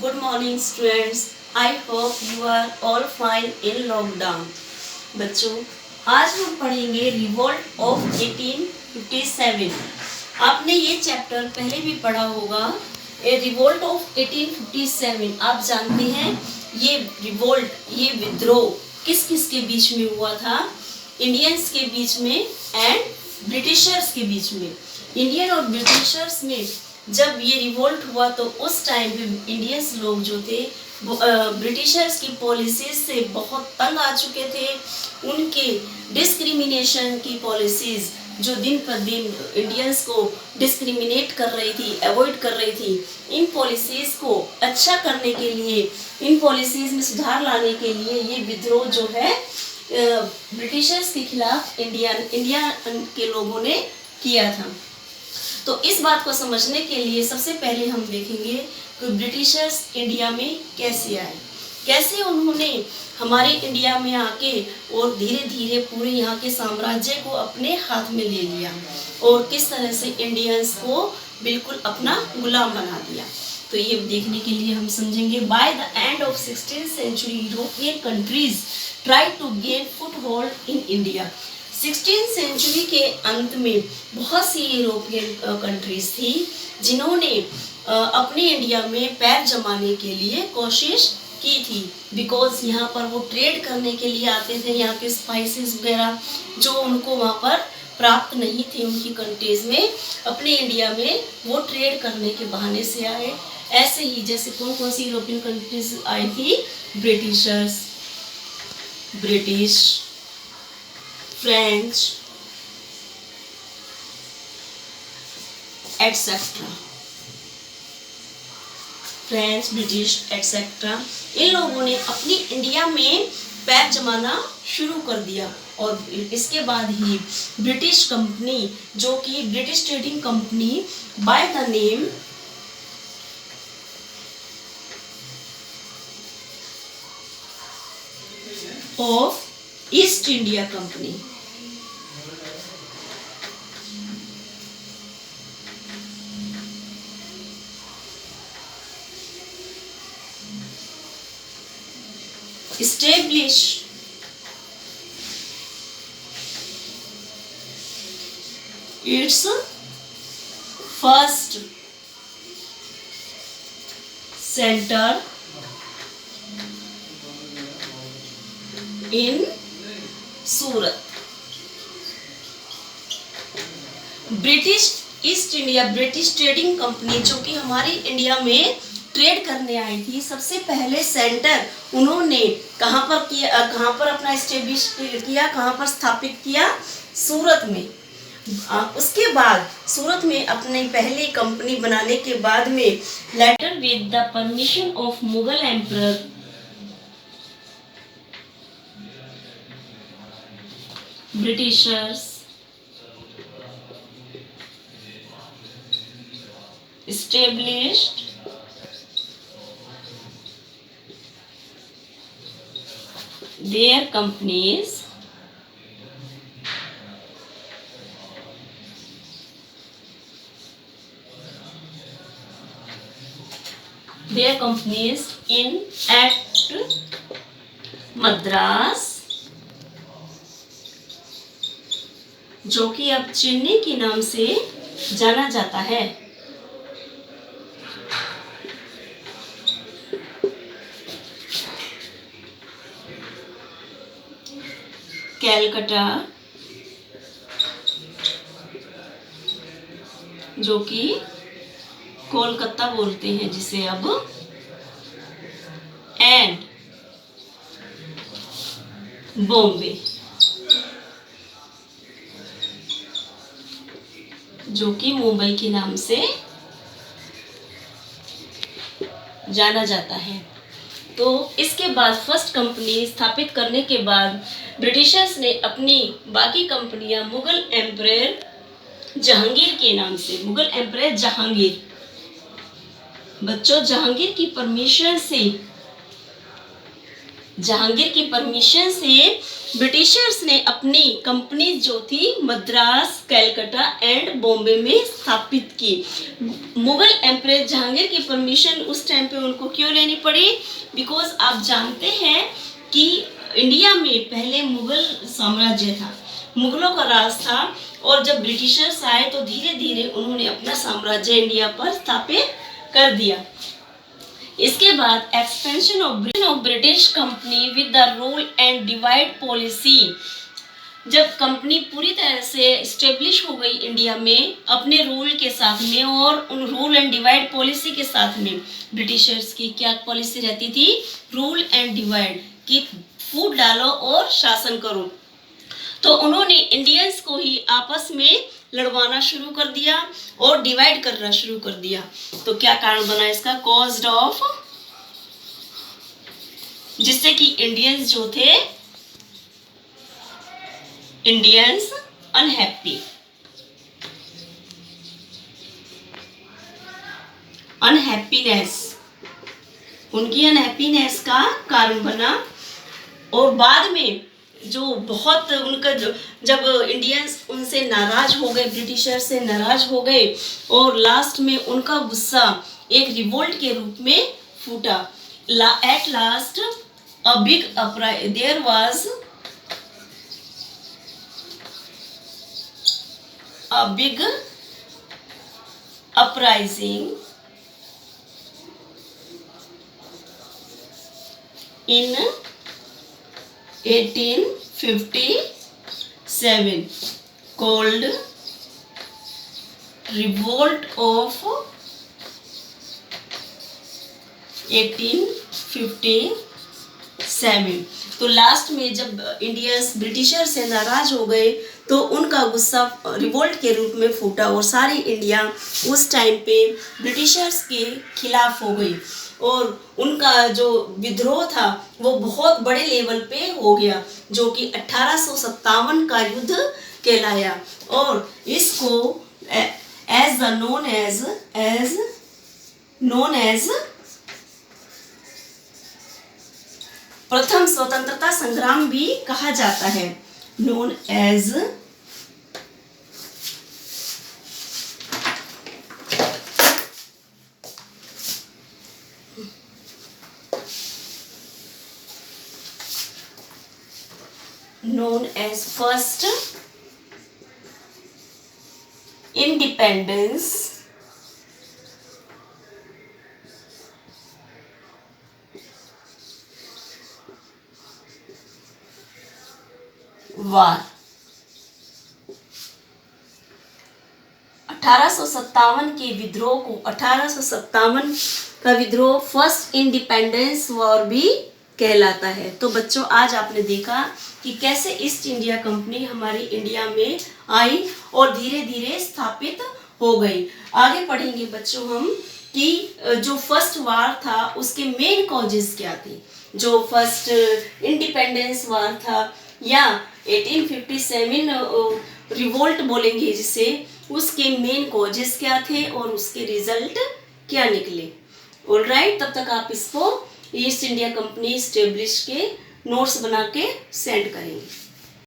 Good morning students. I hope you are all fine in lockdown. बच्चों, आज हम पढ़ेंगे रिवोल्ट ऑफ 1857. आपने ये चैप्टर पहले भी पढ़ा होगा. ए रिवोल्ट ऑफ 1857. आप जानते हैं ये रिवोल्ट, ये विद्रोह किस किस के बीच में हुआ था? इंडियंस के बीच में एंड ब्रिटिशर्स के बीच में. इंडियन और ब्रिटिशर्स में जब ये रिवोल्ट हुआ तो उस टाइम पे इंडियंस लोग जो थे ब्रिटिशर्स की पॉलिसीज से बहुत तंग आ चुके थे. उनके डिस्क्रिमिनेशन की पॉलिसीज जो दिन पर दिन इंडियंस को डिस्क्रिमिनेट कर रही थी, अवॉइड कर रही थी, इन पॉलिसीज को अच्छा करने के लिए, इन पॉलिसीज में सुधार लाने के लिए ये विद्रोह जो है ब्रिटिशर्स के खिलाफ इंडिया के लोगों ने किया था. तो इस बात को समझने के लिए सबसे पहले हम देखेंगे कि ब्रिटिशर्स इंडिया में कैसे आए, कैसे उन्होंने हमारे इंडिया में आके और धीरे धीरे पूरे यहाँ के साम्राज्य को अपने हाथ में ले लिया और किस तरह से इंडियंस को बिल्कुल अपना गुलाम बना दिया. तो ये देखने के लिए हम समझेंगे. By the end of 16th century European countries try to gain foothold in India. 16th century के अंत में बहुत सी यूरोपियन कंट्रीज थी जिन्होंने अपने इंडिया में पैर जमाने के लिए कोशिश की थी. बिकॉज यहाँ पर वो ट्रेड करने के लिए आते थे. यहाँ के स्पाइसेस वगैरह जो उनको वहाँ पर प्राप्त नहीं थे उनकी कंट्रीज में, अपने इंडिया में वो ट्रेड करने के बहाने से आए. ऐसे ही जैसे कौन कौन सी यूरोपियन कंट्रीज आई थी? British, French etcetera. French, British etcetera, इन लोगों ने अपनी इंडिया में पैर जमाना शुरू कर दिया. और इसके बाद ही ब्रिटिश कंपनी, जो कि British trading company by the name of east India company, established its first center in Surat. British east India, British trading company जो कि हमारी इंडिया में ट्रेड करने आई थी, सबसे पहले सेंटर उन्होंने कहाँ पर किया, कहाँ पर अपना एस्टेब्लिश किया, कहाँ पर स्थापित किया? सूरत में. उसके बाद सूरत में अपनी पहली कंपनी बनाने के बाद में later with the permission of Mughal emperor Britishers established their companies in at Madras, जो कि अब चेन्नई के नाम से जाना जाता है. कैलकाटा, जो कि कोलकाता बोलते हैं जिसे अब, एंड बॉम्बे, जो कि मुंबई के नाम से जाना जाता है. तो इसके बाद फर्स्ट कंपनी स्थापित करने के बाद ब्रिटिशर्स ने अपनी बाकी कंपनियां मुगल एम्परर जहांगीर के नाम से, मुगल एम्परर जहांगीर, बच्चों जहांगीर की परमिशन से ब्रिटिशर्स ने अपनी कंपनी जो थी मद्रास, कलकत्ता एंड बॉम्बे में स्थापित की। मुगल एम्परर जहांगीर की परमिशन उस टाइम पे उनको क्यों लेनी पड़ी? बिकॉज आप जानते हैं कि इंडिया में पहले मुगल साम्राज्य था, मुगलों का राज था, और जब ब्रिटिशर्स आए तो धीरे धीरे उन्होंने अपना साम्राज्य इंडिया पर स्थापित कर दिया। इसके बाद expansion of British company with the rule and divide policy. जब कंपनी पूरी तरह से स्टेब्लिश हो गई इंडिया में अपने रूल के साथ में और उन रूल एंड डिवाइड पॉलिसी के साथ में, ब्रिटिशर्स की क्या पॉलिसी रहती थी? रूल एंड डिवाइड, कि फूट डालो और शासन करो। तो उन्होंने इंडियंस को ही आपस में लड़वाना शुरू कर दिया और डिवाइड करना शुरू कर दिया। तो क्या कारण बना इसका? कॉज्ड ऑफ, जिससे कि इंडियंस जो थे, इंडियंस अनहैप्पी, अनहैप्पीनेस, उनकी अनहैप्पीनेस का कारण बना। और बाद में जो बहुत उनका जब इंडियंस उनसे नाराज हो गए, ब्रिटिशर से नाराज हो गए, और लास्ट में उनका गुस्सा एक रिवोल्ट के रूप में फूटा। At last a big there was a big uprising in 1857 called Revolt of 1857। तो लास्ट में जब इंडियंस ब्रिटिशर से नाराज हो गए तो उनका गुस्सा रिवोल्ट के रूप में फूटा और सारी इंडिया उस टाइम पे ब्रिटिशर्स के खिलाफ हो गई, और उनका जो विद्रोह था वो बहुत बड़े लेवल पे हो गया, जो कि 1857 का युद्ध कहलाया। और इसको एज नोन एज प्रथम स्वतंत्रता संग्राम भी कहा जाता है, नोन एज फर्स्ट इंडिपेंडेंस वार। 1857 के विद्रोह को 1857 का विद्रोह फर्स्ट इंडिपेंडेंस वॉर भी कहलाता है। तो बच्चों, आज आपने देखा कि कैसे ईस्ट इंडिया कंपनी हमारी इंडिया में आई और धीरे धीरे स्थापित हो गई। आगे पढ़ेंगे बच्चों हम कि जो फर्स्ट वार था उसके मेन कॉजेस क्या थे। जो फर्स्ट इंडिपेंडेंस वार था या 1857 रिवोल्ट बोलेंगे जिसे, उसके मेन कॉजेस क्या थे और उसके रिजल्ट क्या निकले। ऑलराइट, तब तक आप इसको ईस्ट इंडिया कंपनी स्टेब्लिश के नोट्स बना के सेंड करेंगे।